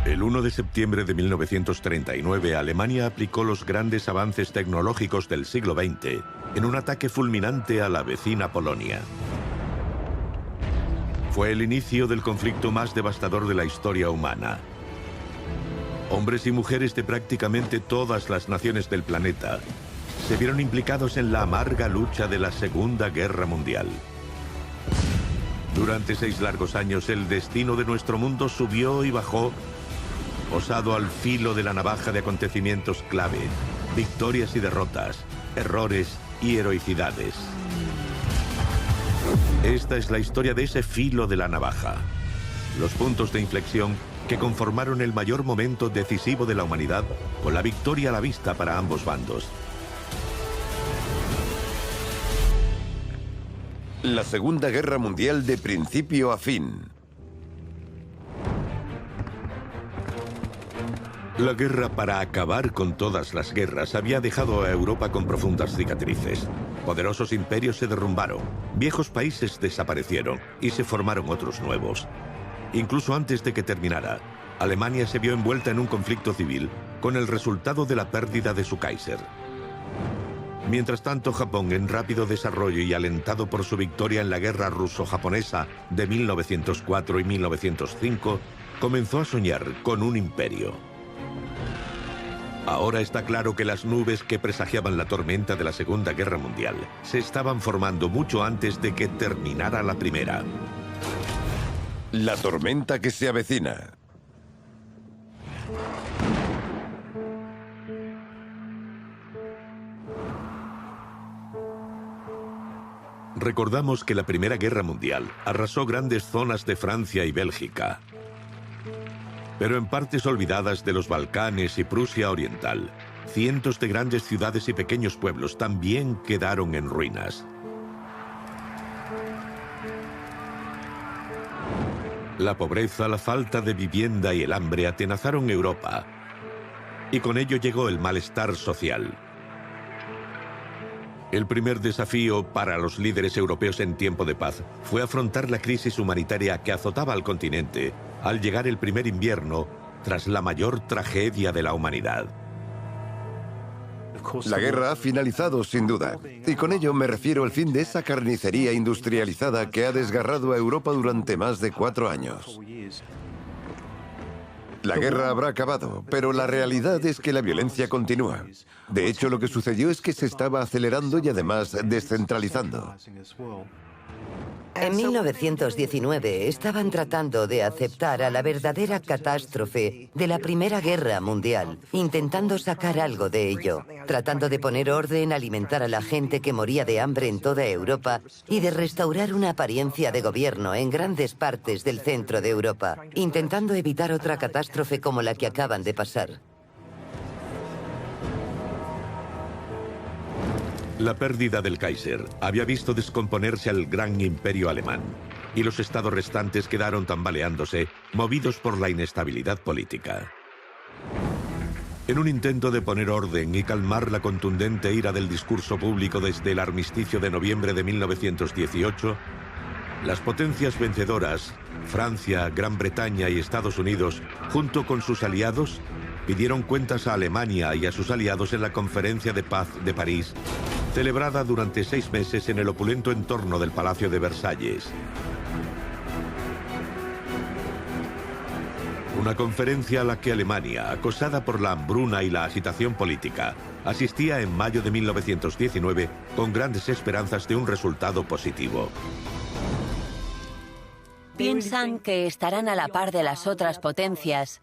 El 1 de septiembre de 1939, Alemania aplicó los grandes avances tecnológicos del siglo XX en un ataque fulminante a la vecina Polonia. Fue el inicio del conflicto más devastador de la historia humana. Hombres y mujeres de prácticamente todas las naciones del planeta se vieron implicados en la amarga lucha de la Segunda Guerra Mundial. Durante 6 largos años, el destino de nuestro mundo subió y bajó, posado al filo de la navaja de acontecimientos clave, victorias y derrotas, errores y heroicidades. Esta es la historia de ese filo de la navaja. Los puntos de inflexión que conformaron el mayor momento decisivo de la humanidad, con la victoria a la vista para ambos bandos. La Segunda Guerra Mundial de principio a fin. La guerra para acabar con todas las guerras había dejado a Europa con profundas cicatrices. Poderosos imperios se derrumbaron, viejos países desaparecieron y se formaron otros nuevos. Incluso antes de que terminara, Alemania se vio envuelta en un conflicto civil con el resultado de la pérdida de su Kaiser. Mientras tanto, Japón, en rápido desarrollo y alentado por su victoria en la guerra ruso-japonesa de 1904 y 1905, comenzó a soñar con un imperio. Ahora está claro que las nubes que presagiaban la tormenta de la Segunda Guerra Mundial se estaban formando mucho antes de que terminara la primera. La tormenta que se avecina. Recordamos que la Primera Guerra Mundial arrasó grandes zonas de Francia y Bélgica. Pero en partes olvidadas de los Balcanes y Prusia Oriental, cientos de grandes ciudades y pequeños pueblos también quedaron en ruinas. La pobreza, la falta de vivienda y el hambre atenazaron Europa, y con ello llegó el malestar social. El primer desafío para los líderes europeos en tiempo de paz fue afrontar la crisis humanitaria que azotaba al continente al llegar el primer invierno tras la mayor tragedia de la humanidad. La guerra ha finalizado, sin duda, y con ello me refiero al fin de esa carnicería industrializada que ha desgarrado a Europa durante más de 4 años. La guerra habrá acabado, pero la realidad es que la violencia continúa. De hecho, lo que sucedió es que se estaba acelerando y además descentralizando. En 1919 estaban tratando de aceptar a la verdadera catástrofe de la Primera Guerra Mundial, intentando sacar algo de ello, tratando de poner orden, alimentar a la gente que moría de hambre en toda Europa y de restaurar una apariencia de gobierno en grandes partes del centro de Europa, intentando evitar otra catástrofe como la que acaban de pasar. La pérdida del Kaiser había visto descomponerse al gran imperio alemán, y los estados restantes quedaron tambaleándose, movidos por la inestabilidad política. En un intento de poner orden y calmar la contundente ira del discurso público desde el armisticio de noviembre de 1918, las potencias vencedoras, Francia, Gran Bretaña y Estados Unidos, junto con sus aliados, pidieron cuentas a Alemania y a sus aliados en la Conferencia de Paz de París, celebrada durante 6 meses en el opulento entorno del Palacio de Versalles. Una conferencia a la que Alemania, acosada por la hambruna y la agitación política, asistía en mayo de 1919 con grandes esperanzas de un resultado positivo. Piensan que estarán a la par de las otras potencias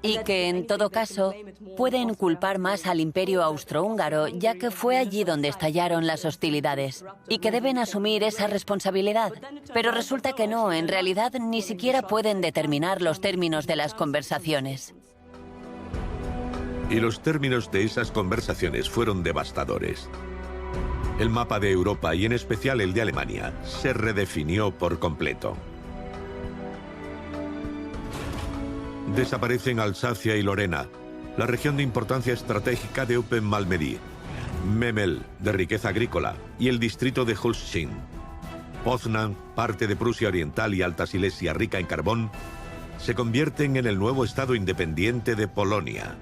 y que, en todo caso, pueden culpar más al Imperio Austrohúngaro, ya que fue allí donde estallaron las hostilidades, y que deben asumir esa responsabilidad. Pero resulta que no, en realidad ni siquiera pueden determinar los términos de las conversaciones. Y los términos de esas conversaciones fueron devastadores. El mapa de Europa, y en especial el de Alemania, se redefinió por completo. Desaparecen Alsacia y Lorena, la región de importancia estratégica de Eupen-Malmedy, Memel, de riqueza agrícola, y el distrito de Holstein. Poznan, parte de Prusia Oriental y Alta Silesia rica en carbón, se convierten en el nuevo estado independiente de Polonia,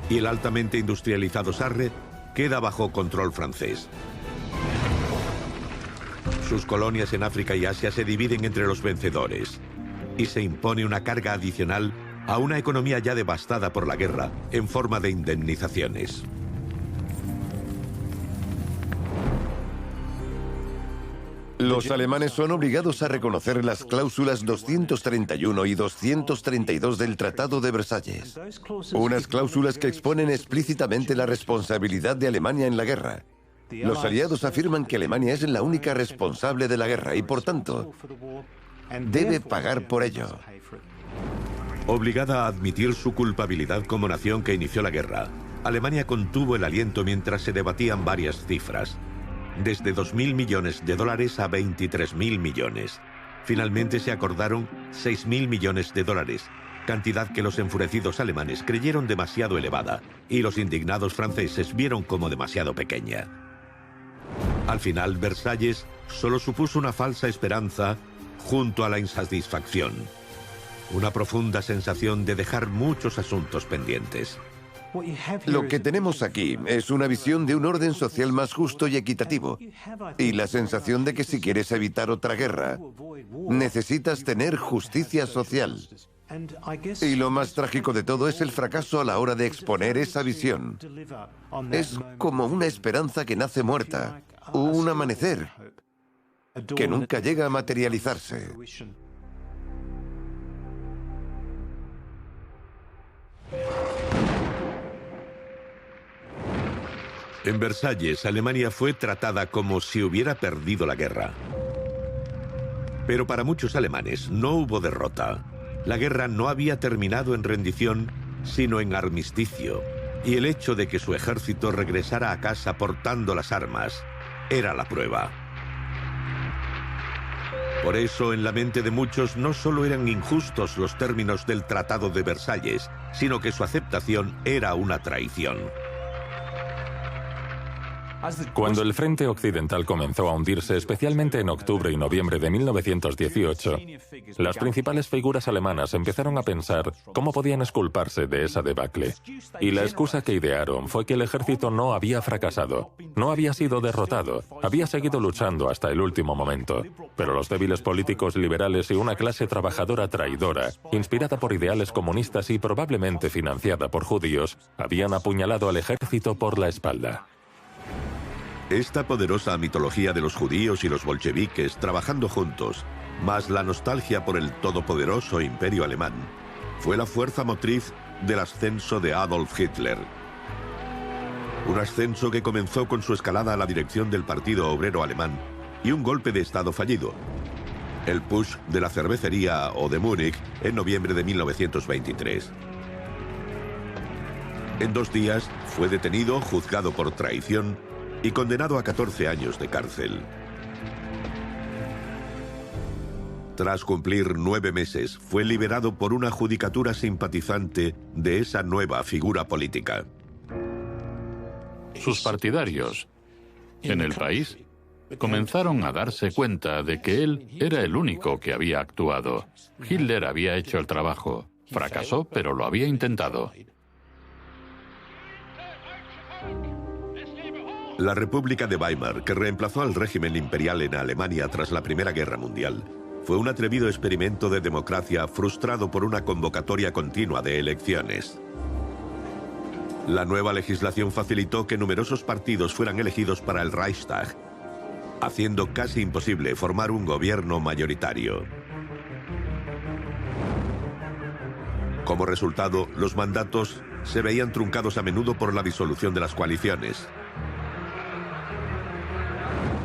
y el altamente industrializado Sarre queda bajo control francés. Sus colonias en África y Asia se dividen entre los vencedores, y se impone una carga adicional a una economía ya devastada por la guerra en forma de indemnizaciones. Los alemanes son obligados a reconocer las cláusulas 231 y 232 del Tratado de Versalles, unas cláusulas que exponen explícitamente la responsabilidad de Alemania en la guerra. Los aliados afirman que Alemania es la única responsable de la guerra y, por tanto, debe pagar por ello. Obligada a admitir su culpabilidad como nación que inició la guerra, Alemania contuvo el aliento mientras se debatían varias cifras, desde 2.000 millones de dólares a 23.000 millones. Finalmente se acordaron 6.000 millones de dólares, cantidad que los enfurecidos alemanes creyeron demasiado elevada y los indignados franceses vieron como demasiado pequeña. Al final, Versalles solo supuso una falsa esperanza junto a la insatisfacción, una profunda sensación de dejar muchos asuntos pendientes. Lo que tenemos aquí es una visión de un orden social más justo y equitativo, y la sensación de que si quieres evitar otra guerra, necesitas tener justicia social. Y lo más trágico de todo es el fracaso a la hora de exponer esa visión. Es como una esperanza que nace muerta, un amanecer que nunca llega a materializarse. En Versalles, Alemania fue tratada como si hubiera perdido la guerra. Pero para muchos alemanes no hubo derrota. La guerra no había terminado en rendición, sino en armisticio, y el hecho de que su ejército regresara a casa portando las armas era la prueba. Por eso, en la mente de muchos, no solo eran injustos los términos del Tratado de Versalles, sino que su aceptación era una traición. Cuando el frente occidental comenzó a hundirse, especialmente en octubre y noviembre de 1918, las principales figuras alemanas empezaron a pensar cómo podían exculparse de esa debacle. Y la excusa que idearon fue que el ejército no había fracasado, no había sido derrotado, había seguido luchando hasta el último momento. Pero los débiles políticos liberales y una clase trabajadora traidora, inspirada por ideales comunistas y probablemente financiada por judíos, habían apuñalado al ejército por la espalda. Esta poderosa mitología de los judíos y los bolcheviques trabajando juntos, más la nostalgia por el todopoderoso imperio alemán, fue la fuerza motriz del ascenso de Adolf Hitler. Un ascenso que comenzó con su escalada a la dirección del Partido Obrero Alemán y un golpe de Estado fallido, el putsch de la cervecería o de Múnich en noviembre de 1923. En 2 días fue detenido, juzgado por traición y condenado a 14 años de cárcel. Tras cumplir 9 meses, fue liberado por una judicatura simpatizante de esa nueva figura política. Sus partidarios en el país comenzaron a darse cuenta de que él era el único que había actuado. Hitler había hecho el trabajo. Fracasó, pero lo había intentado. La República de Weimar, que reemplazó al régimen imperial en Alemania tras la Primera Guerra Mundial, fue un atrevido experimento de democracia frustrado por una convocatoria continua de elecciones. La nueva legislación facilitó que numerosos partidos fueran elegidos para el Reichstag, haciendo casi imposible formar un gobierno mayoritario. Como resultado, los mandatos se veían truncados a menudo por la disolución de las coaliciones.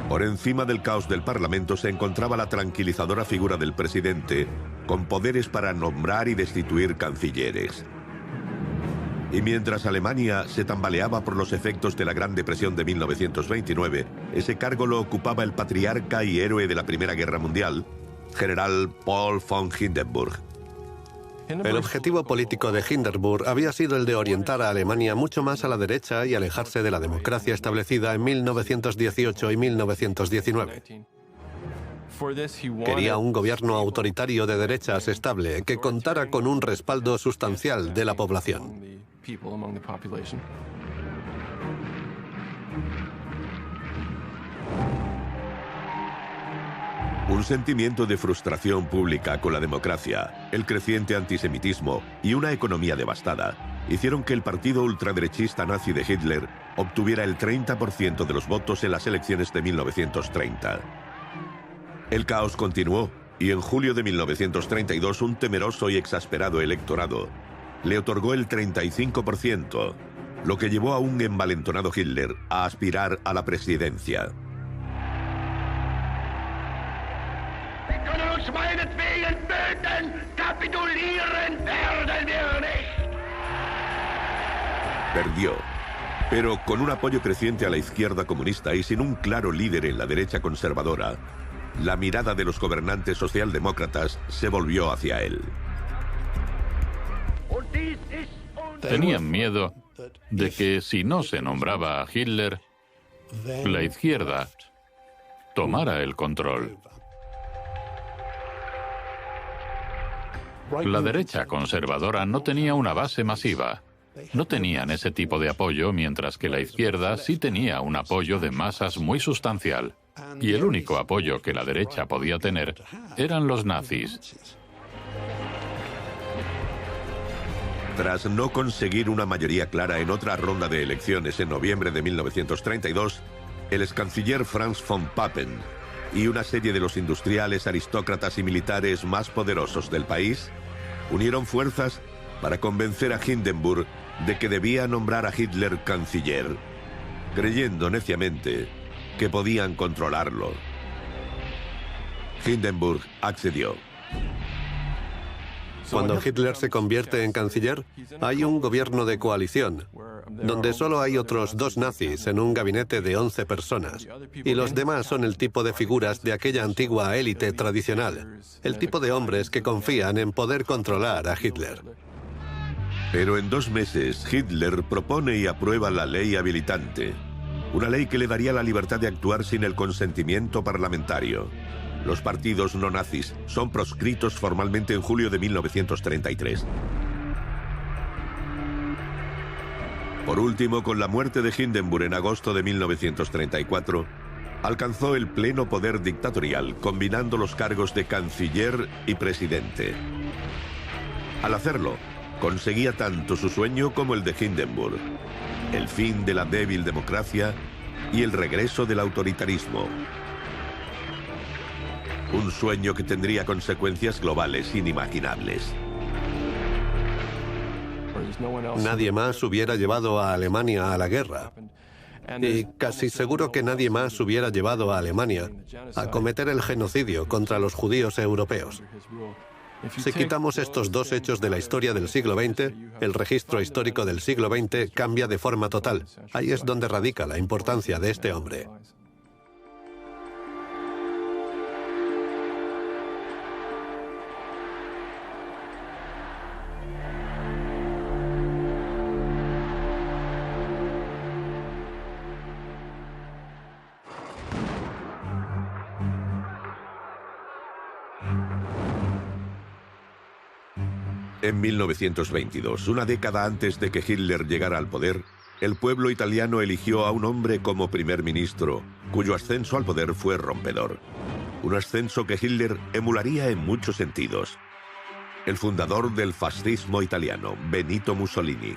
Por encima del caos del Parlamento se encontraba la tranquilizadora figura del presidente, con poderes para nombrar y destituir cancilleres. Y mientras Alemania se tambaleaba por los efectos de la Gran Depresión de 1929, ese cargo lo ocupaba el patriarca y héroe de la Primera Guerra Mundial, general Paul von Hindenburg. El objetivo político de Hindenburg había sido el de orientar a Alemania mucho más a la derecha y alejarse de la democracia establecida en 1918 y 1919. Quería un gobierno autoritario de derechas estable que contara con un respaldo sustancial de la población. Un sentimiento de frustración pública con la democracia, el creciente antisemitismo y una economía devastada hicieron que el partido ultraderechista nazi de Hitler obtuviera el 30% de los votos en las elecciones de 1930. El caos continuó y en julio de 1932 un temeroso y exasperado electorado le otorgó el 35%, lo que llevó a un envalentonado Hitler a aspirar a la presidencia. Perdió, pero con un apoyo creciente a la izquierda comunista y sin un claro líder en la derecha conservadora, la mirada de los gobernantes socialdemócratas se volvió hacia él. Tenían miedo de que si no se nombraba a Hitler, la izquierda tomara el control. La derecha conservadora no tenía una base masiva. No tenían ese tipo de apoyo, mientras que la izquierda sí tenía un apoyo de masas muy sustancial. Y el único apoyo que la derecha podía tener eran los nazis. Tras no conseguir una mayoría clara en otra ronda de elecciones en noviembre de 1932, el excanciller Franz von Papen y una serie de los industriales, aristócratas y militares más poderosos del país unieron fuerzas para convencer a Hindenburg de que debía nombrar a Hitler canciller, creyendo neciamente que podían controlarlo. Hindenburg accedió. Cuando Hitler se convierte en canciller, hay un gobierno de coalición, donde solo hay otros 2 nazis en un gabinete de 11 personas, y los demás son el tipo de figuras de aquella antigua élite tradicional, el tipo de hombres que confían en poder controlar a Hitler. Pero en 2 meses, Hitler propone y aprueba la ley habilitante, una ley que le daría la libertad de actuar sin el consentimiento parlamentario. Los partidos no nazis son proscritos formalmente en julio de 1933. Por último, con la muerte de Hindenburg en agosto de 1934, alcanzó el pleno poder dictatorial, combinando los cargos de canciller y presidente. Al hacerlo, conseguía tanto su sueño como el de Hindenburg: el fin de la débil democracia y el regreso del autoritarismo. Un sueño que tendría consecuencias globales inimaginables. Nadie más hubiera llevado a Alemania a la guerra. Y casi seguro que nadie más hubiera llevado a Alemania a cometer el genocidio contra los judíos europeos. Si quitamos estos 2 hechos de la historia del siglo XX, el registro histórico del siglo XX cambia de forma total. Ahí es donde radica la importancia de este hombre. En 1922, una década antes de que Hitler llegara al poder, el pueblo italiano eligió a un hombre como primer ministro, cuyo ascenso al poder fue rompedor. Un ascenso que Hitler emularía en muchos sentidos. El fundador del fascismo italiano, Benito Mussolini.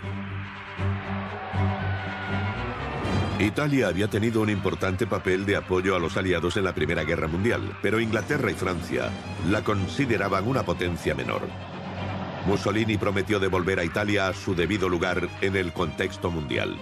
Italia había tenido un importante papel de apoyo a los aliados en la Primera Guerra Mundial, pero Inglaterra y Francia la consideraban una potencia menor. Mussolini prometió devolver a Italia a su debido lugar en el contexto mundial.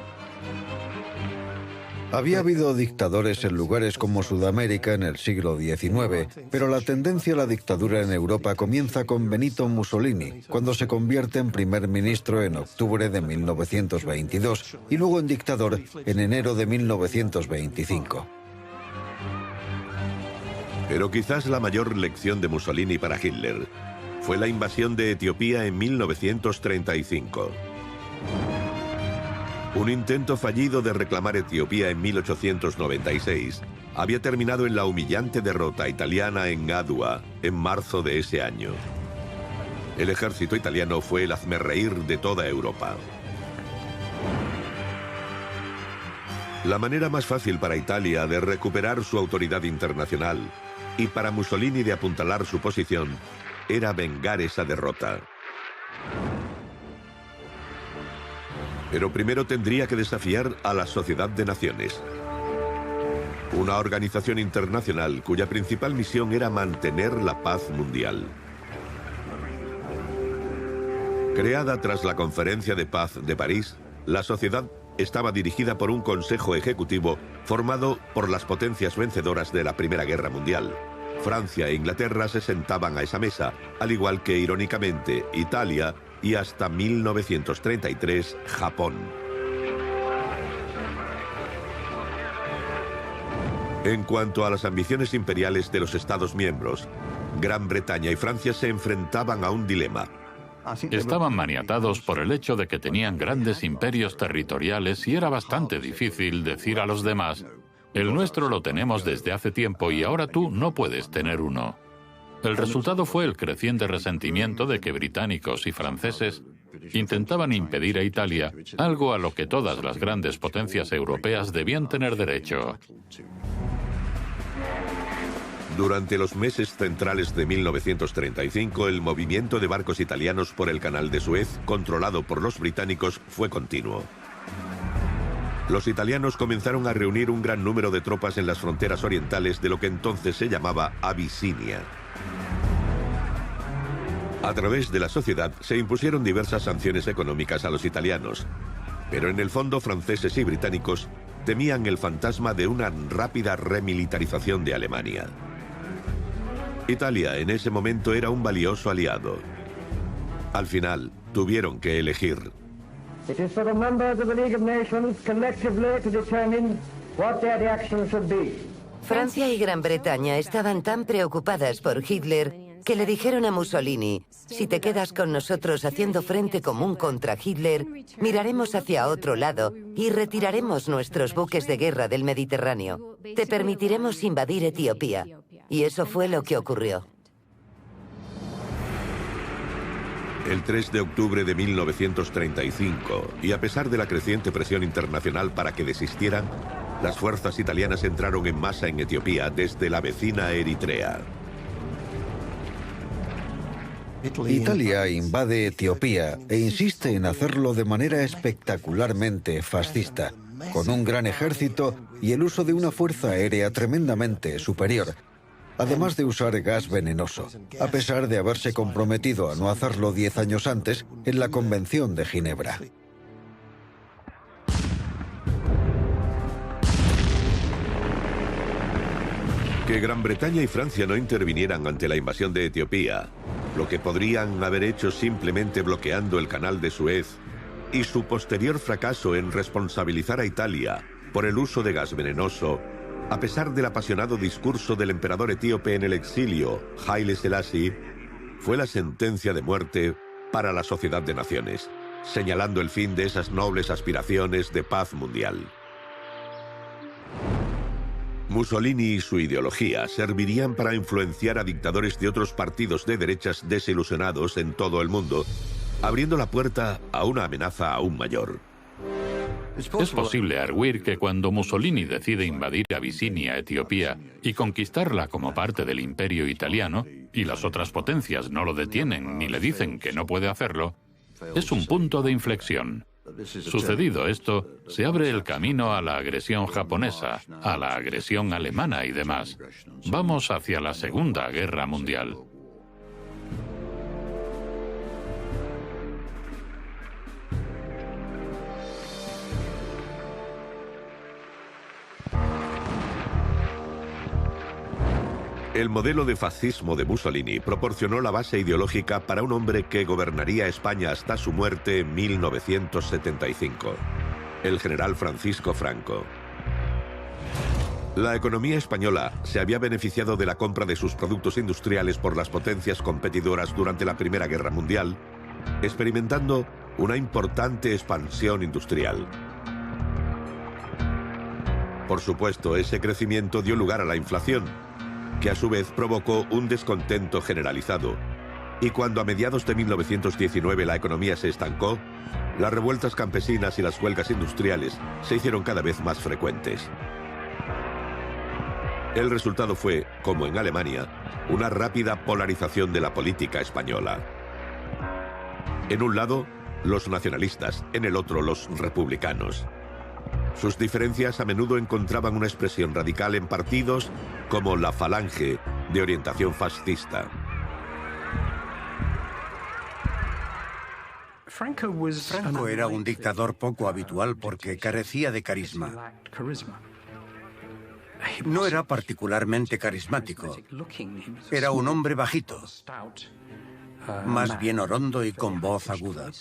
Había habido dictadores en lugares como Sudamérica en el siglo XIX, pero la tendencia a la dictadura en Europa comienza con Benito Mussolini, cuando se convierte en primer ministro en octubre de 1922 y luego en dictador en enero de 1925. Pero quizás la mayor lección de Mussolini para Hitler fue la invasión de Etiopía en 1935. Un intento fallido de reclamar Etiopía en 1896 había terminado en la humillante derrota italiana en Adua en marzo de ese año. El ejército italiano fue el hazmerreír de toda Europa. La manera más fácil para Italia de recuperar su autoridad internacional y para Mussolini de apuntalar su posición era vengar esa derrota. Pero primero tendría que desafiar a la Sociedad de Naciones, una organización internacional cuya principal misión era mantener la paz mundial. Creada tras la Conferencia de Paz de París, la sociedad estaba dirigida por un consejo ejecutivo formado por las potencias vencedoras de la Primera Guerra Mundial. Francia e Inglaterra se sentaban a esa mesa, al igual que, irónicamente, Italia y hasta 1933, Japón. En cuanto a las ambiciones imperiales de los Estados miembros, Gran Bretaña y Francia se enfrentaban a un dilema. Estaban maniatados por el hecho de que tenían grandes imperios territoriales y era bastante difícil decir a los demás: el nuestro lo tenemos desde hace tiempo y ahora tú no puedes tener uno. El resultado fue el creciente resentimiento de que británicos y franceses intentaban impedir a Italia algo a lo que todas las grandes potencias europeas debían tener derecho. Durante los meses centrales de 1935, el movimiento de barcos italianos por el Canal de Suez, controlado por los británicos, fue continuo. Los italianos comenzaron a reunir un gran número de tropas en las fronteras orientales de lo que entonces se llamaba Abisinia. A través de la sociedad se impusieron diversas sanciones económicas a los italianos, pero en el fondo franceses y británicos temían el fantasma de una rápida remilitarización de Alemania. Italia en ese momento era un valioso aliado. Al final, tuvieron que elegir. Francia y Gran Bretaña estaban tan preocupadas por Hitler que le dijeron a Mussolini: si te quedas con nosotros haciendo frente común contra Hitler, miraremos hacia otro lado y retiraremos nuestros buques de guerra del Mediterráneo. Te permitiremos invadir Etiopía. Y eso fue lo que ocurrió. El 3 de octubre de 1935, y a pesar de la creciente presión internacional para que desistieran, las fuerzas italianas entraron en masa en Etiopía desde la vecina Eritrea. Italia invade Etiopía e insiste en hacerlo de manera espectacularmente fascista, con un gran ejército y el uso de una fuerza aérea tremendamente superior, además de usar gas venenoso, a pesar de haberse comprometido a no hacerlo 10 años antes en la Convención de Ginebra. Que Gran Bretaña y Francia no intervinieran ante la invasión de Etiopía, lo que podrían haber hecho simplemente bloqueando el Canal de Suez, y su posterior fracaso en responsabilizar a Italia por el uso de gas venenoso, a pesar del apasionado discurso del emperador etíope en el exilio, Haile Selassie, fue la sentencia de muerte para la Sociedad de Naciones, señalando el fin de esas nobles aspiraciones de paz mundial. Mussolini y su ideología servirían para influenciar a dictadores de otros partidos de derechas desilusionados en todo el mundo, abriendo la puerta a una amenaza aún mayor. Es posible arguir que cuando Mussolini decide invadir Abisinia, Etiopía, y conquistarla como parte del imperio italiano, y las otras potencias no lo detienen ni le dicen que no puede hacerlo, es un punto de inflexión. Sucedido esto, se abre el camino a la agresión japonesa, a la agresión alemana y demás. Vamos hacia la Segunda Guerra Mundial. El modelo de fascismo de Mussolini proporcionó la base ideológica para un hombre que gobernaría España hasta su muerte en 1975, el general Francisco Franco. La economía española se había beneficiado de la compra de sus productos industriales por las potencias competidoras durante la Primera Guerra Mundial, experimentando una importante expansión industrial. Por supuesto, ese crecimiento dio lugar a la inflación, que a su vez provocó un descontento generalizado. Y cuando a mediados de 1919 la economía se estancó, las revueltas campesinas y las huelgas industriales se hicieron cada vez más frecuentes. El resultado fue, como en Alemania, una rápida polarización de la política española. En un lado, los nacionalistas, en el otro, los republicanos. Sus diferencias a menudo encontraban una expresión radical en partidos como la Falange, de orientación fascista. Franco era un dictador poco habitual porque carecía de carisma. No era particularmente carismático. Era un hombre bajito, más bien orondo y con voz aguda.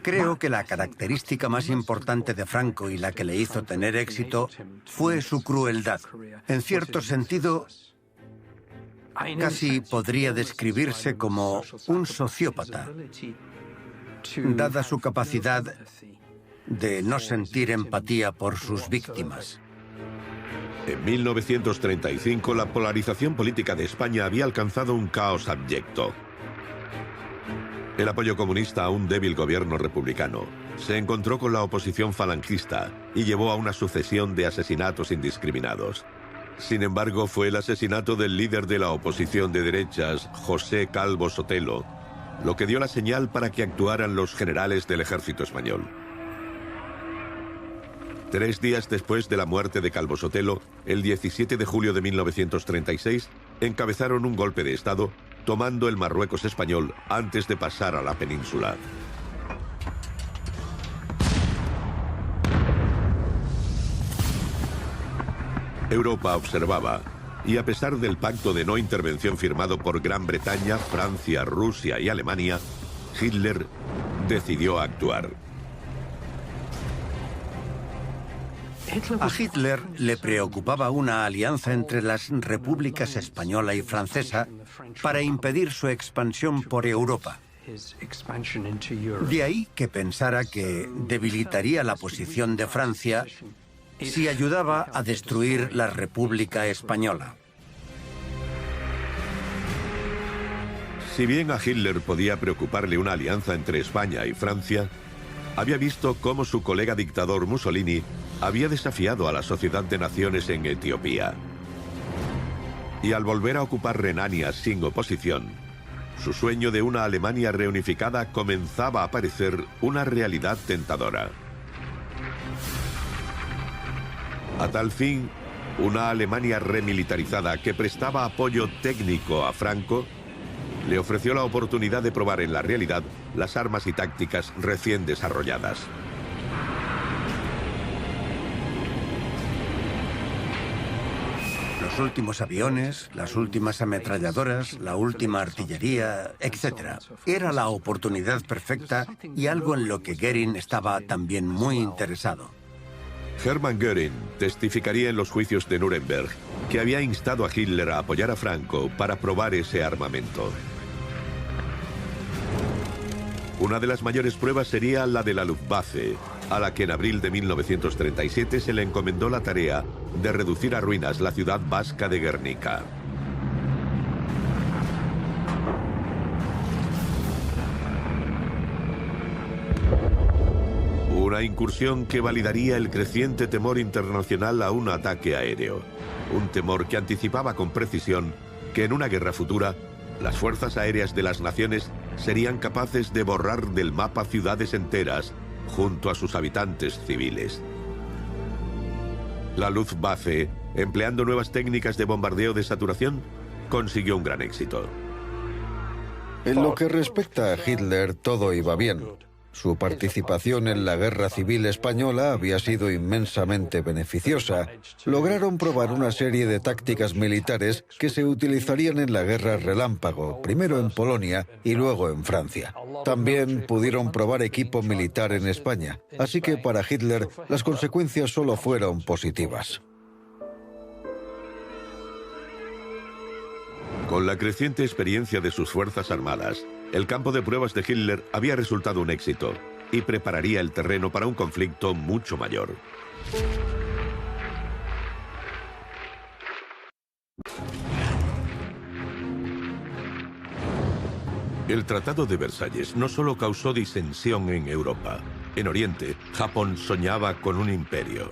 Creo que la característica más importante de Franco y la que le hizo tener éxito fue su crueldad. En cierto sentido, casi podría describirse como un sociópata, dada su capacidad de no sentir empatía por sus víctimas. En 1935, la polarización política de España había alcanzado un caos abyecto. El apoyo comunista a un débil gobierno republicano se encontró con la oposición falangista y llevó a una sucesión de asesinatos indiscriminados. Sin embargo, fue el asesinato del líder de la oposición de derechas, José Calvo Sotelo, lo que dio la señal para que actuaran los generales del ejército español. 3 días después de la muerte de Calvo Sotelo, el 17 de julio de 1936, encabezaron un golpe de Estado tomando el Marruecos español antes de pasar a la península. Europa observaba, y a pesar del pacto de no intervención firmado por Gran Bretaña, Francia, Rusia y Alemania, Hitler decidió actuar. A Hitler le preocupaba una alianza entre las repúblicas española y francesa para impedir su expansión por Europa. De ahí que pensara que debilitaría la posición de Francia si ayudaba a destruir la República Española. Si bien a Hitler podía preocuparle una alianza entre España y Francia, había visto cómo su colega dictador Mussolini había desafiado a la Sociedad de Naciones en Etiopía. Y al volver a ocupar Renania sin oposición, su sueño de una Alemania reunificada comenzaba a parecer una realidad tentadora. A tal fin, una Alemania remilitarizada que prestaba apoyo técnico a Franco le ofreció la oportunidad de probar en la realidad las armas y tácticas recién desarrolladas. Los últimos aviones, las últimas ametralladoras, la última artillería, etc. Era la oportunidad perfecta y algo en lo que Göring estaba también muy interesado. Hermann Göring testificaría en los juicios de Nuremberg que había instado a Hitler a apoyar a Franco para probar ese armamento. Una de las mayores pruebas sería la de la Luftwaffe, a la que en abril de 1937 se le encomendó la tarea de reducir a ruinas la ciudad vasca de Guernica. Una incursión que validaría el creciente temor internacional a un ataque aéreo. Un temor que anticipaba con precisión que en una guerra futura, las fuerzas aéreas de las naciones serían capaces de borrar del mapa ciudades enteras junto a sus habitantes civiles. La Luftwaffe, empleando nuevas técnicas de bombardeo de saturación, consiguió un gran éxito. En lo que respecta a Hitler, todo iba bien. Su participación en la Guerra Civil Española había sido inmensamente beneficiosa. Lograron probar una serie de tácticas militares que se utilizarían en la Guerra Relámpago, primero en Polonia y luego en Francia. También pudieron probar equipo militar en España, así que para Hitler las consecuencias solo fueron positivas. Con la creciente experiencia de sus fuerzas armadas, el campo de pruebas de Hitler había resultado un éxito y prepararía el terreno para un conflicto mucho mayor. El Tratado de Versalles no solo causó disensión en Europa. En Oriente, Japón soñaba con un imperio.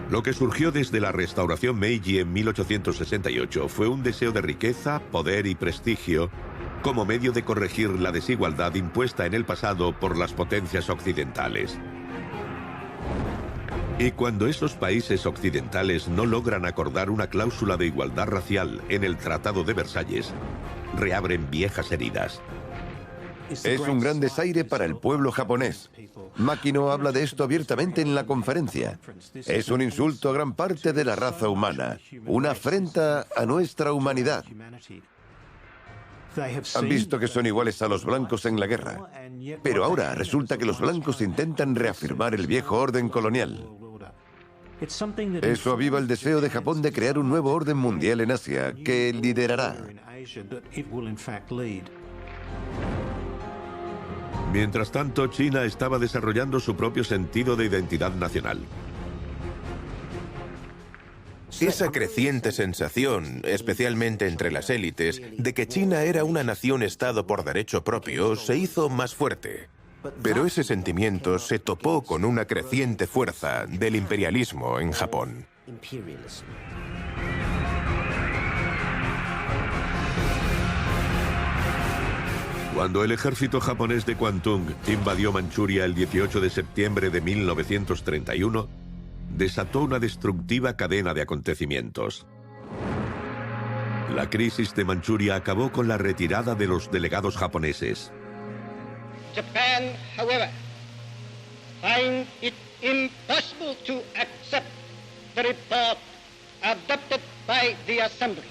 Lo que surgió desde la restauración Meiji en 1868 fue un deseo de riqueza, poder y prestigio como medio de corregir la desigualdad impuesta en el pasado por las potencias occidentales. Y cuando esos países occidentales no logran acordar una cláusula de igualdad racial en el Tratado de Versalles, reabren viejas heridas. Es un gran desaire para el pueblo japonés. Makino habla de esto abiertamente en la conferencia. Es un insulto a gran parte de la raza humana, una afrenta a nuestra humanidad. Han visto que son iguales a los blancos en la guerra, pero ahora resulta que los blancos intentan reafirmar el viejo orden colonial. Eso aviva el deseo de Japón de crear un nuevo orden mundial en Asia, que liderará. Mientras tanto, China estaba desarrollando su propio sentido de identidad nacional. Esa creciente sensación, especialmente entre las élites, de que China era una nación-estado por derecho propio, se hizo más fuerte. Pero ese sentimiento se topó con una creciente fuerza del imperialismo en Japón. Cuando el ejército japonés de Kwantung invadió Manchuria el 18 de septiembre de 1931, desató una destructiva cadena de acontecimientos. La crisis de Manchuria acabó con la retirada de los delegados japoneses. Japan, however, finds it impossible to accept the report adopted by the Assembly.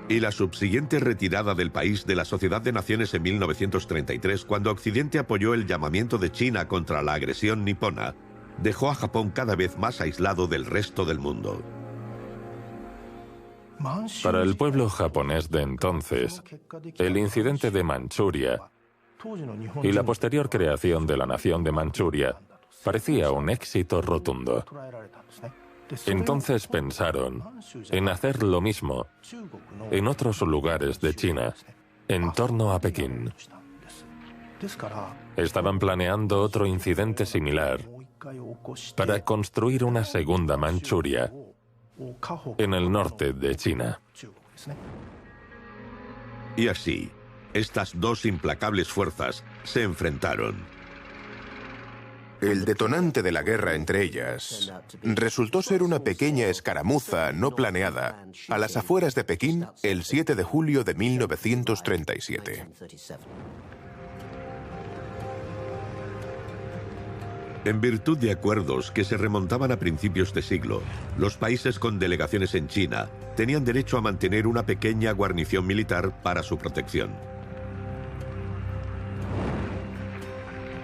Y la subsiguiente retirada del país de la Sociedad de Naciones en 1933, cuando Occidente apoyó el llamamiento de China contra la agresión nipona, dejó a Japón cada vez más aislado del resto del mundo. Para el pueblo japonés de entonces, el incidente de Manchuria y la posterior creación de la nación de Manchuria parecía un éxito rotundo. Entonces pensaron en hacer lo mismo en otros lugares de China, en torno a Pekín. Estaban planeando otro incidente similar para construir una segunda Manchuria en el norte de China. Y así, estas dos implacables fuerzas se enfrentaron. El detonante de la guerra entre ellas resultó ser una pequeña escaramuza no planeada a las afueras de Pekín el 7 de julio de 1937. En virtud de acuerdos que se remontaban a principios de siglo, los países con delegaciones en China tenían derecho a mantener una pequeña guarnición militar para su protección.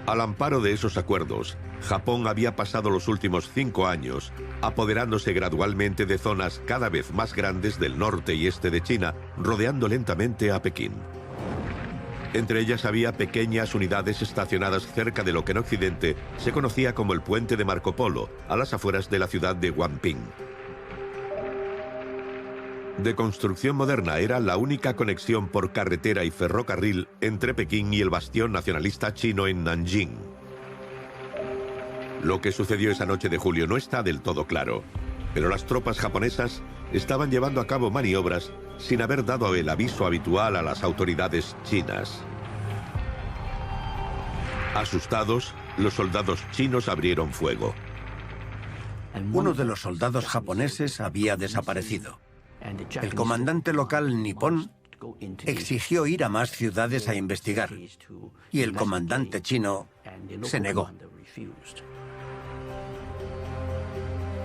Al amparo de esos acuerdos, Japón había pasado los últimos 5 años apoderándose gradualmente de zonas cada vez más grandes del norte y este de China, rodeando lentamente a Pekín. Entre ellas había pequeñas unidades estacionadas cerca de lo que en Occidente se conocía como el Puente de Marco Polo, a las afueras de la ciudad de Wanping. De construcción moderna, era la única conexión por carretera y ferrocarril entre Pekín y el bastión nacionalista chino en Nanjing. Lo que sucedió esa noche de julio no está del todo claro, pero las tropas japonesas estaban llevando a cabo maniobras sin haber dado el aviso habitual a las autoridades chinas. Asustados, los soldados chinos abrieron fuego. Uno de los soldados japoneses había desaparecido. El comandante local nipón exigió ir a más ciudades a investigar, y el comandante chino se negó.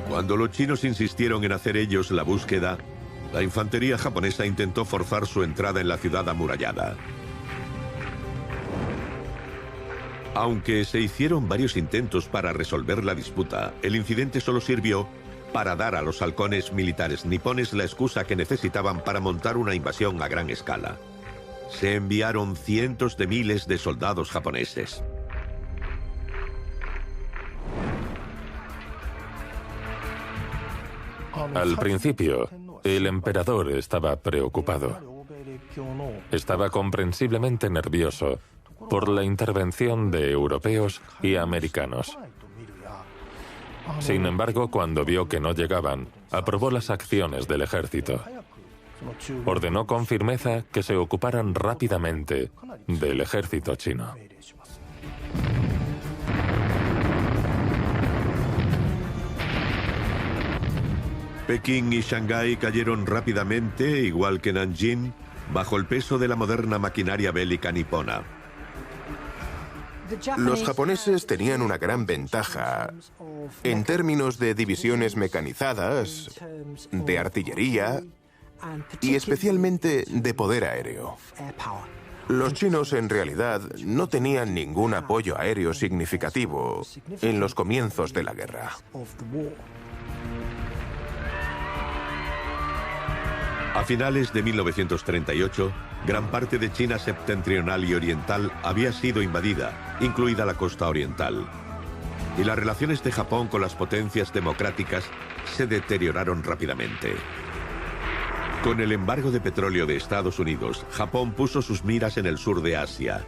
Cuando los chinos insistieron en hacer ellos la búsqueda, la infantería japonesa intentó forzar su entrada en la ciudad amurallada. Aunque se hicieron varios intentos para resolver la disputa, el incidente solo sirvió para dar a los halcones militares nipones la excusa que necesitaban para montar una invasión a gran escala. Se enviaron cientos de miles de soldados japoneses. Al principio, el emperador estaba preocupado. estaba comprensiblemente nervioso por la intervención de europeos y americanos. Sin embargo, cuando vio que no llegaban, aprobó las acciones del ejército. Ordenó con firmeza que se ocuparan rápidamente del ejército chino. Pekín y Shanghái cayeron rápidamente, igual que Nanjing, bajo el peso de la moderna maquinaria bélica nipona. Los japoneses tenían una gran ventaja en términos de divisiones mecanizadas, de artillería y especialmente de poder aéreo. Los chinos en realidad no tenían ningún apoyo aéreo significativo en los comienzos de la guerra. A finales de 1938, gran parte de China septentrional y oriental había sido invadida, incluida la costa oriental. Y las relaciones de Japón con las potencias democráticas se deterioraron rápidamente. Con el embargo de petróleo de Estados Unidos, Japón puso sus miras en el sur de Asia.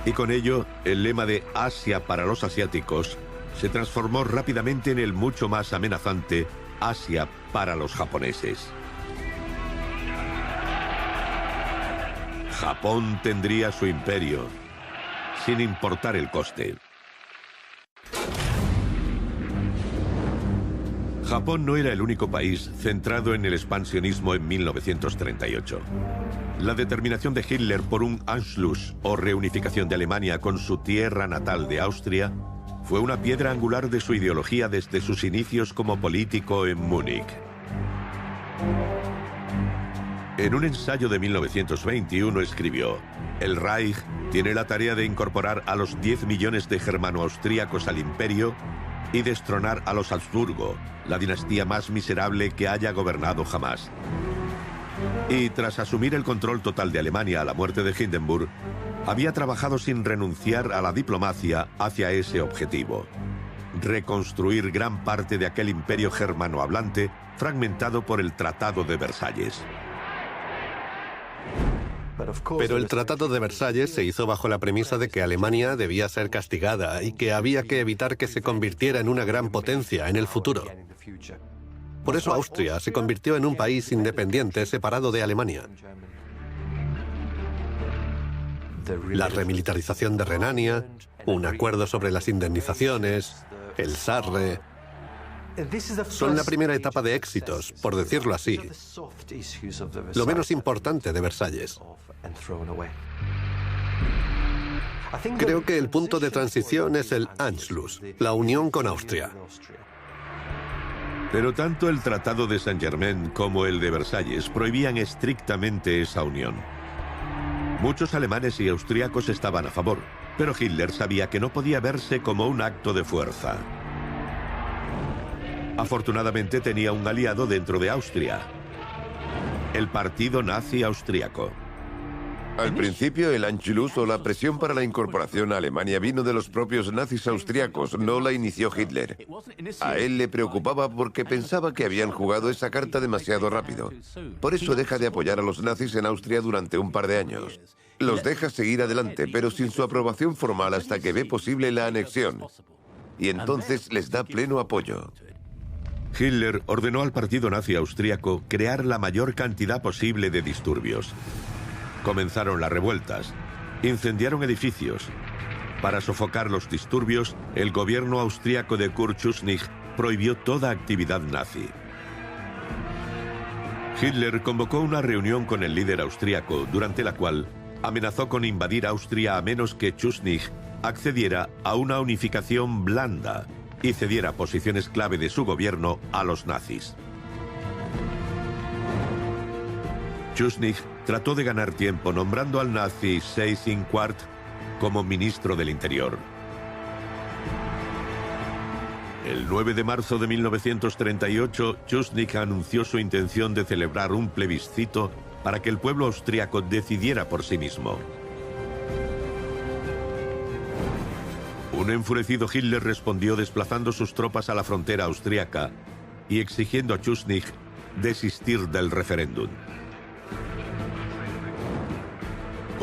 Y con ello, el lema de Asia para los asiáticos se transformó rápidamente en el mucho más amenazante Asia para los japoneses. Japón tendría su imperio, sin importar el coste. Japón no era el único país centrado en el expansionismo en 1938. La determinación de Hitler por un Anschluss o reunificación de Alemania con su tierra natal de Austria fue una piedra angular de su ideología desde sus inicios como político en Múnich. En un ensayo de 1921 escribió: "El Reich tiene la tarea de incorporar a los 10 millones de germano-austríacos al imperio y destronar a los Habsburgo, la dinastía más miserable que haya gobernado jamás". Y tras asumir el control total de Alemania a la muerte de Hindenburg, había trabajado sin renunciar a la diplomacia hacia ese objetivo: reconstruir gran parte de aquel imperio germano-hablante fragmentado por el Tratado de Versalles. Pero el Tratado de Versalles se hizo bajo la premisa de que Alemania debía ser castigada y que había que evitar que se convirtiera en una gran potencia en el futuro. Por eso Austria se convirtió en un país independiente separado de Alemania. La remilitarización de Renania, un acuerdo sobre las indemnizaciones, el Sarre, son la primera etapa de éxitos, por decirlo así, lo menos importante de Versalles. Creo que el punto de transición es el Anschluss, la unión con Austria. Pero tanto el Tratado de Saint-Germain como el de Versalles prohibían estrictamente esa unión. Muchos alemanes y austríacos estaban a favor, pero Hitler sabía que no podía verse como un acto de fuerza. Afortunadamente tenía un aliado dentro de Austria: el Partido Nazi Austríaco. Al principio, el Anschluss o la presión para la incorporación a Alemania vino de los propios nazis austriacos, no la inició Hitler. A él le preocupaba porque pensaba que habían jugado esa carta demasiado rápido. Por eso deja de apoyar a los nazis en Austria durante un par de años. Los deja seguir adelante, pero sin su aprobación formal hasta que ve posible la anexión. Y entonces les da pleno apoyo. Hitler ordenó al partido nazi austríaco crear la mayor cantidad posible de disturbios. Comenzaron las revueltas, incendiaron edificios. Para sofocar los disturbios, el gobierno austríaco de Kurt Schuschnigg prohibió toda actividad nazi. Hitler convocó una reunión con el líder austríaco, durante la cual amenazó con invadir Austria a menos que Schuschnigg accediera a una unificación blanda y cediera posiciones clave de su gobierno a los nazis. Schuschnigg trató de ganar tiempo nombrando al nazi Seyss-Inquart como ministro del Interior. El 9 de marzo de 1938, Schuschnigg anunció su intención de celebrar un plebiscito para que el pueblo austríaco decidiera por sí mismo. Un enfurecido Hitler respondió desplazando sus tropas a la frontera austríaca y exigiendo a Schuschnigg desistir del referéndum.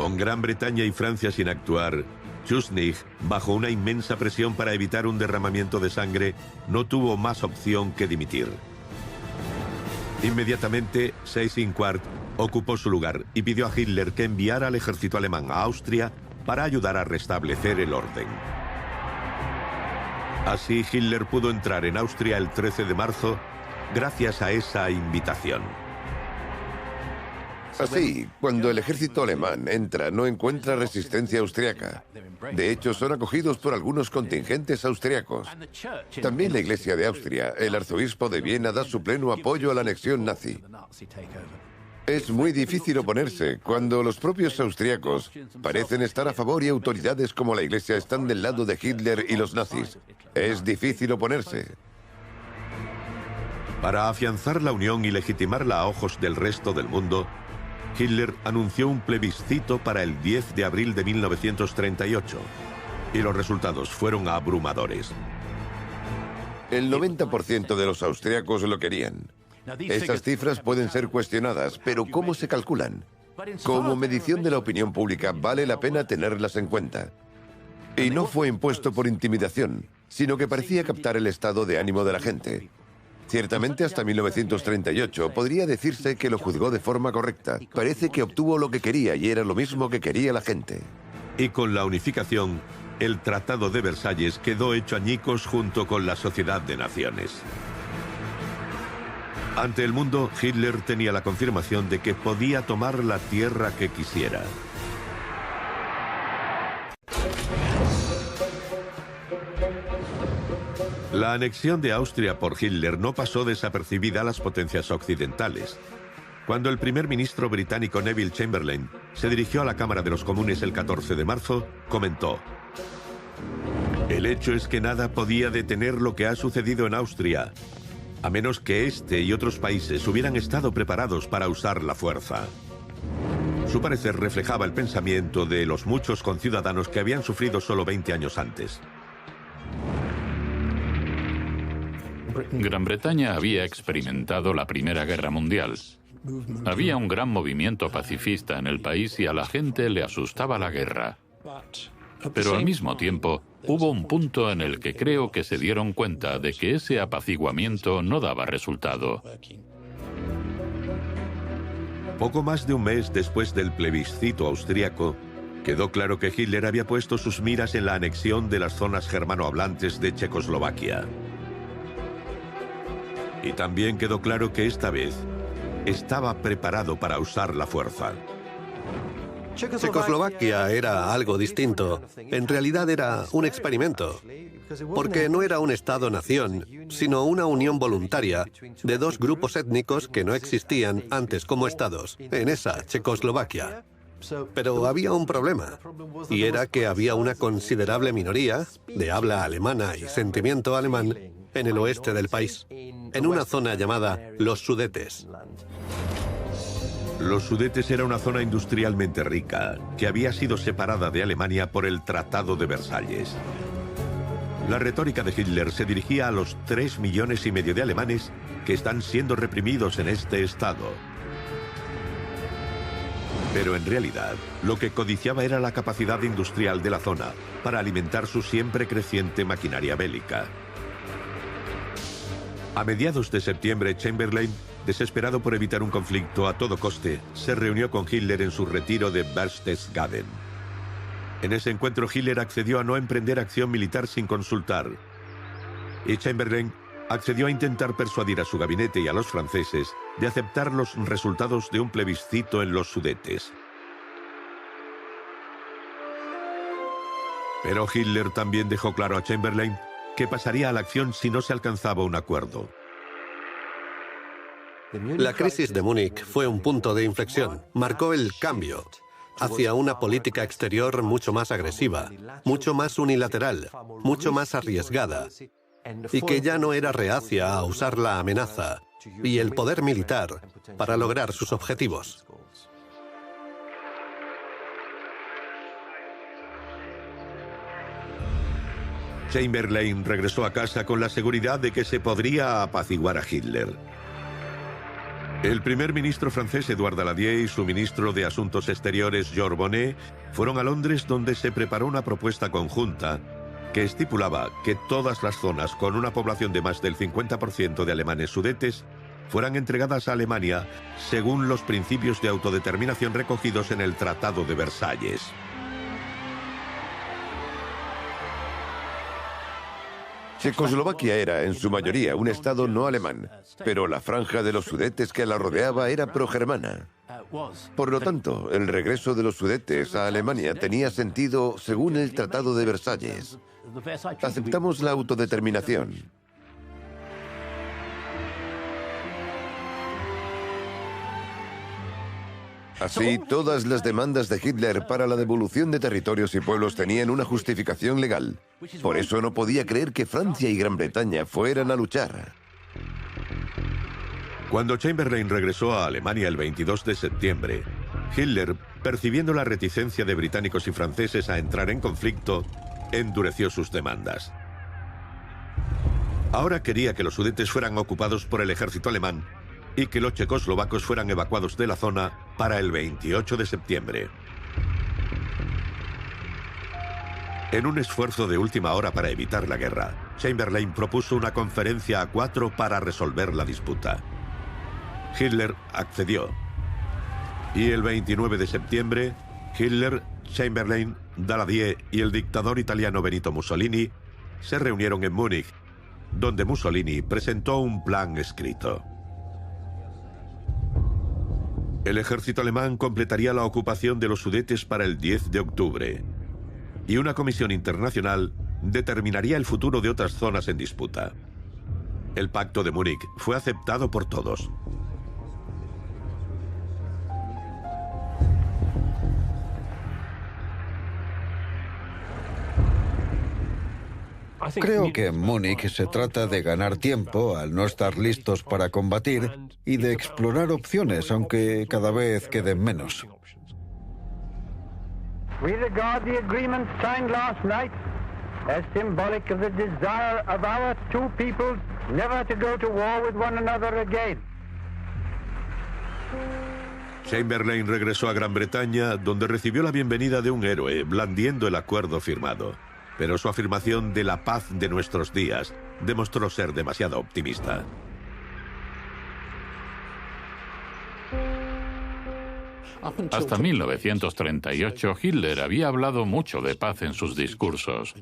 Con Gran Bretaña y Francia sin actuar, Schuschnigg, bajo una inmensa presión para evitar un derramamiento de sangre, no tuvo más opción que dimitir. Inmediatamente, Seyss-Inquart ocupó su lugar y pidió a Hitler que enviara al ejército alemán a Austria para ayudar a restablecer el orden. Así, Hitler pudo entrar en Austria el 13 de marzo gracias a esa invitación. Así, cuando el ejército alemán entra, no encuentra resistencia austriaca. De hecho, son acogidos por algunos contingentes austriacos. También la Iglesia de Austria, el arzobispo de Viena, da su pleno apoyo a la anexión nazi. Es muy difícil oponerse cuando los propios austriacos parecen estar a favor y autoridades como la Iglesia están del lado de Hitler y los nazis. Es difícil oponerse. Para afianzar la unión y legitimarla a ojos del resto del mundo, Hitler anunció un plebiscito para el 10 de abril de 1938, y los resultados fueron abrumadores. El 90% de los austriacos lo querían. Estas cifras pueden ser cuestionadas, pero ¿cómo se calculan? Como medición de la opinión pública vale la pena tenerlas en cuenta. Y no fue impuesto por intimidación, sino que parecía captar el estado de ánimo de la gente. Ciertamente, hasta 1938 podría decirse que lo juzgó de forma correcta. Parece que obtuvo lo que quería y era lo mismo que quería la gente. Y con la unificación, el Tratado de Versalles quedó hecho añicos junto con la Sociedad de Naciones. Ante el mundo, Hitler tenía la confirmación de que podía tomar la tierra que quisiera. La anexión de Austria por Hitler no pasó desapercibida a las potencias occidentales. Cuando el primer ministro británico Neville Chamberlain se dirigió a la Cámara de los Comunes el 14 de marzo, comentó: "El hecho es que nada podía detener lo que ha sucedido en Austria, a menos que este y otros países hubieran estado preparados para usar la fuerza". Su parecer reflejaba el pensamiento de los muchos conciudadanos que habían sufrido solo 20 años antes. Gran Bretaña había experimentado la Primera Guerra Mundial. Había un gran movimiento pacifista en el país y a la gente le asustaba la guerra. Pero al mismo tiempo, hubo un punto en el que creo que se dieron cuenta de que ese apaciguamiento no daba resultado. Poco más de un mes después del plebiscito austríaco, quedó claro que Hitler había puesto sus miras en la anexión de las zonas germanohablantes de Checoslovaquia. Y también quedó claro que esta vez estaba preparado para usar la fuerza. Checoslovaquia era algo distinto. En realidad era un experimento, porque no era un Estado-nación, sino una unión voluntaria de dos grupos étnicos que no existían antes como estados, en esa Checoslovaquia. Pero había un problema, y era que había una considerable minoría de habla alemana y sentimiento alemán en el oeste del país, en una zona llamada los Sudetes. Los Sudetes era una zona industrialmente rica, que había sido separada de Alemania por el Tratado de Versalles. La retórica de Hitler se dirigía a los 3,5 millones de alemanes que están siendo reprimidos en este estado. Pero en realidad, lo que codiciaba era la capacidad industrial de la zona para alimentar su siempre creciente maquinaria bélica. A mediados de septiembre, Chamberlain, desesperado por evitar un conflicto a todo coste, se reunió con Hitler en su retiro de Berchtesgaden. En ese encuentro, Hitler accedió a no emprender acción militar sin consultar, y Chamberlain accedió a intentar persuadir a su gabinete y a los franceses de aceptar los resultados de un plebiscito en los Sudetes. Pero Hitler también dejó claro a Chamberlain que pasaría a la acción si no se alcanzaba un acuerdo. La crisis de Múnich fue un punto de inflexión. Marcó el cambio hacia una política exterior mucho más agresiva, mucho más unilateral, mucho más arriesgada, y que ya no era reacia a usar la amenaza y el poder militar para lograr sus objetivos. Chamberlain regresó a casa con la seguridad de que se podría apaciguar a Hitler. El primer ministro francés Édouard Daladier y su ministro de Asuntos Exteriores Georges Bonnet fueron a Londres, donde se preparó una propuesta conjunta que estipulaba que todas las zonas con una población de más del 50% de alemanes sudetes fueran entregadas a Alemania según los principios de autodeterminación recogidos en el Tratado de Versalles. Checoslovaquia era, en su mayoría, un estado no alemán, pero la franja de los Sudetes que la rodeaba era progermana. Por lo tanto, el regreso de los Sudetes a Alemania tenía sentido según el Tratado de Versalles. Aceptamos la autodeterminación. Así, todas las demandas de Hitler para la devolución de territorios y pueblos tenían una justificación legal. Por eso no podía creer que Francia y Gran Bretaña fueran a luchar. Cuando Chamberlain regresó a Alemania el 22 de septiembre, Hitler, percibiendo la reticencia de británicos y franceses a entrar en conflicto, endureció sus demandas. Ahora quería que los Sudetes fueran ocupados por el ejército alemán y que los checoslovacos fueran evacuados de la zona para el 28 de septiembre. En un esfuerzo de última hora para evitar la guerra, Chamberlain propuso una conferencia a 4 para resolver la disputa. Hitler accedió. Y el 29 de septiembre, Hitler, Chamberlain, Daladier y el dictador italiano Benito Mussolini se reunieron en Múnich, donde Mussolini presentó un plan escrito. El ejército alemán completaría la ocupación de los Sudetes para el 10 de octubre, y una comisión internacional determinaría el futuro de otras zonas en disputa. El Pacto de Múnich fue aceptado por todos. Creo que en Múnich se trata de ganar tiempo al no estar listos para combatir y de explorar opciones, aunque cada vez queden menos. We regard the agreement signed last night as symbolic of the desire of our two peoples never to go to war with one another again. Chamberlain regresó a Gran Bretaña, donde recibió la bienvenida de un héroe, blandiendo el acuerdo firmado. Pero su afirmación de la paz de nuestros días demostró ser demasiado optimista. Hasta 1938, Hitler había hablado mucho de paz en sus discursos.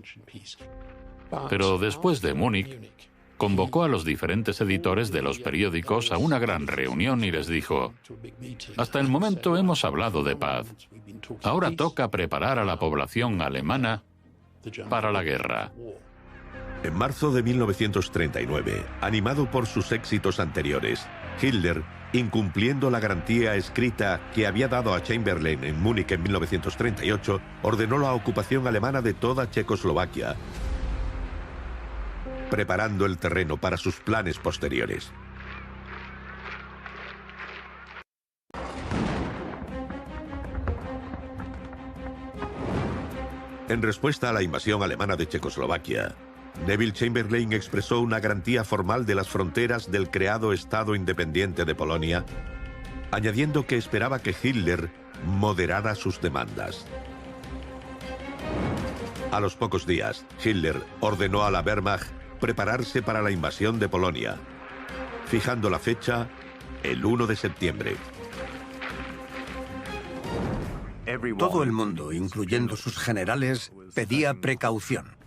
Pero después de Múnich, convocó a los diferentes editores de los periódicos a una gran reunión y les dijo: hasta el momento hemos hablado de paz. Ahora toca preparar a la población alemana para la guerra. En marzo de 1939, animado por sus éxitos anteriores, Hitler, incumpliendo la garantía escrita que había dado a Chamberlain en Múnich en 1938, ordenó la ocupación alemana de toda Checoslovaquia, preparando el terreno para sus planes posteriores. En respuesta a la invasión alemana de Checoslovaquia, Neville Chamberlain expresó una garantía formal de las fronteras del creado Estado independiente de Polonia, añadiendo que esperaba que Hitler moderara sus demandas. A los pocos días, Hitler ordenó a la Wehrmacht prepararse para la invasión de Polonia, fijando la fecha el 1 de septiembre. Todo el mundo, incluyendo sus generales, pedía precaución.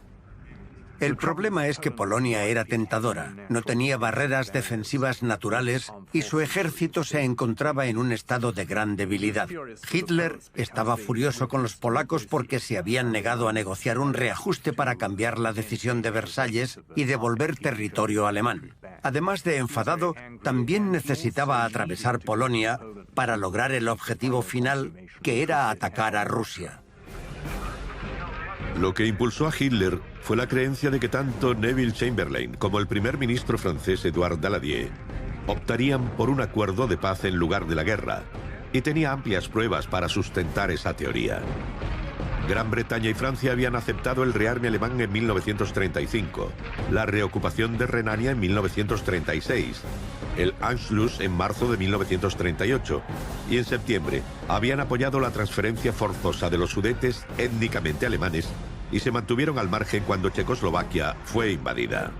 El problema es que Polonia era tentadora, no tenía barreras defensivas naturales y su ejército se encontraba en un estado de gran debilidad. Hitler estaba furioso con los polacos porque se habían negado a negociar un reajuste para cambiar la decisión de Versalles y devolver territorio alemán. Además de enfadado, también necesitaba atravesar Polonia para lograr el objetivo final, que era atacar a Rusia. Lo que impulsó a Hitler fue la creencia de que tanto Neville Chamberlain como el primer ministro francés Édouard Daladier optarían por un acuerdo de paz en lugar de la guerra, y tenía amplias pruebas para sustentar esa teoría. Gran Bretaña y Francia habían aceptado el rearme alemán en 1935, la reocupación de Renania en 1936 el Anschluss en marzo de 1938, y en septiembre habían apoyado la transferencia forzosa de los Sudetes étnicamente alemanes y se mantuvieron al margen cuando Checoslovaquia fue invadida.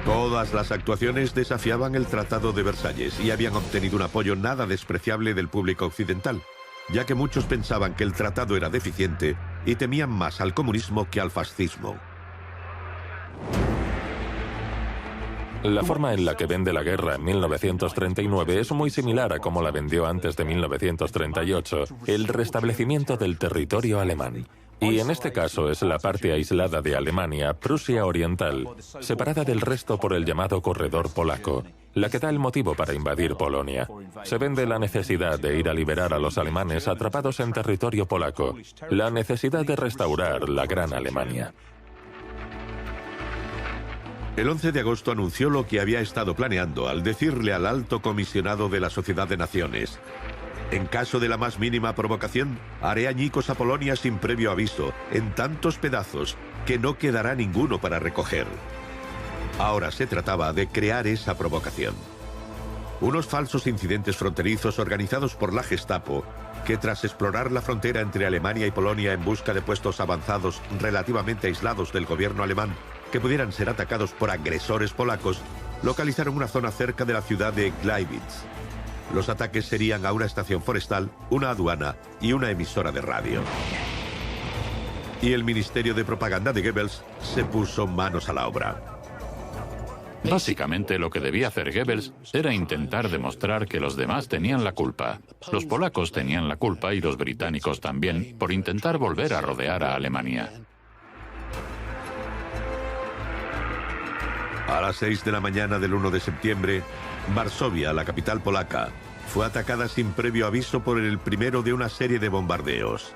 Todas las actuaciones desafiaban el Tratado de Versalles y habían obtenido un apoyo nada despreciable del público occidental, ya que muchos pensaban que el tratado era deficiente y temían más al comunismo que al fascismo. La forma en la que vende la guerra en 1939 es muy similar a cómo la vendió antes de 1938, el restablecimiento del territorio alemán. Y en este caso es la parte aislada de Alemania, Prusia Oriental, separada del resto por el llamado corredor polaco, la que da el motivo para invadir Polonia. Se vende la necesidad de ir a liberar a los alemanes atrapados en territorio polaco, la necesidad de restaurar la Gran Alemania. El 11 de agosto anunció lo que había estado planeando al decirle al alto comisionado de la Sociedad de Naciones: en caso de la más mínima provocación, haré añicos a Polonia sin previo aviso, en tantos pedazos que no quedará ninguno para recoger. Ahora se trataba de crear esa provocación. Unos falsos incidentes fronterizos organizados por la Gestapo, que tras explorar la frontera entre Alemania y Polonia en busca de puestos avanzados relativamente aislados del gobierno alemán, que pudieran ser atacados por agresores polacos, localizaron una zona cerca de la ciudad de Gleiwitz. Los ataques serían a una estación forestal, una aduana y una emisora de radio. Y el Ministerio de Propaganda de Goebbels se puso manos a la obra. Básicamente lo que debía hacer Goebbels era intentar demostrar que los demás tenían la culpa. Los polacos tenían la culpa y los británicos también por intentar volver a rodear a Alemania. A las 6 de la mañana del 1 de septiembre, Varsovia, la capital polaca, fue atacada sin previo aviso por el primero de una serie de bombardeos.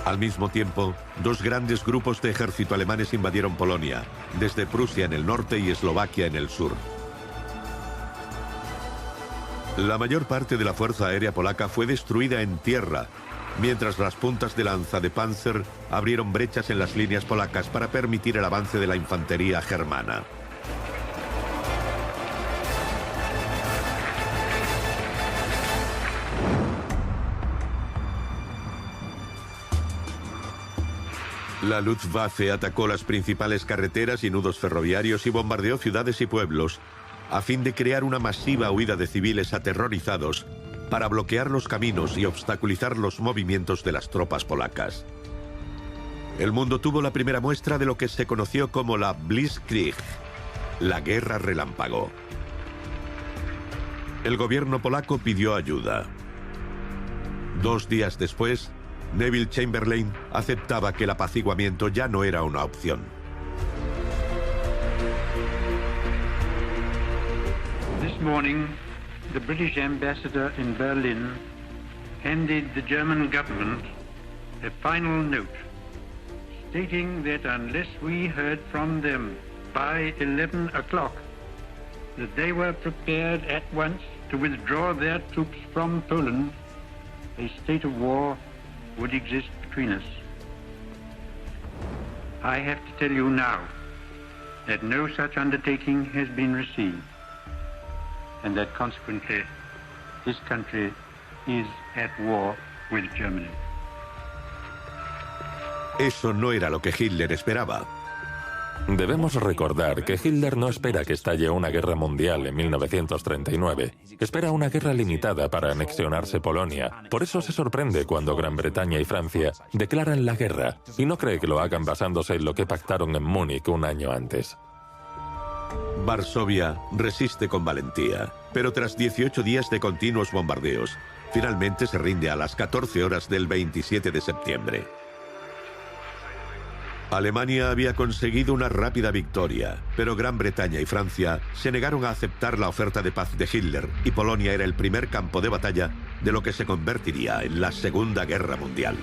Al mismo tiempo, dos grandes grupos de ejército alemanes invadieron Polonia, desde Prusia en el norte y Eslovaquia en el sur. La mayor parte de la fuerza aérea polaca fue destruida en tierra, mientras las puntas de lanza de Panzer abrieron brechas en las líneas polacas para permitir el avance de la infantería germana. La Luftwaffe atacó las principales carreteras y nudos ferroviarios y bombardeó ciudades y pueblos, a fin de crear una masiva huida de civiles aterrorizados para bloquear los caminos y obstaculizar los movimientos de las tropas polacas. El mundo tuvo la primera muestra de lo que se conoció como la Blitzkrieg, la guerra relámpago. El gobierno polaco pidió ayuda. 2 días después, Neville Chamberlain aceptaba que el apaciguamiento ya no era una opción. This morning, the British ambassador in Berlin handed the German government a final note stating that unless we heard from them by 11 o'clock, that they were prepared at once to withdraw their troops from Poland, a state of war would exist between us. I have to tell you now that no such undertaking has been received, and that consequently this country is at war with Germany. Eso no era lo que Hitler esperaba. Debemos recordar que Hitler no espera que estalle una guerra mundial en 1939. Espera una guerra limitada para anexionarse Polonia. Por eso se sorprende cuando Gran Bretaña y Francia declaran la guerra y no cree que lo hagan basándose en lo que pactaron en Múnich un año antes. Varsovia resiste con valentía, pero tras 18 días de continuos bombardeos, finalmente se rinde a las 14 horas del 27 de septiembre. Alemania había conseguido una rápida victoria, pero Gran Bretaña y Francia se negaron a aceptar la oferta de paz de Hitler y Polonia era el primer campo de batalla de lo que se convertiría en la Segunda Guerra Mundial.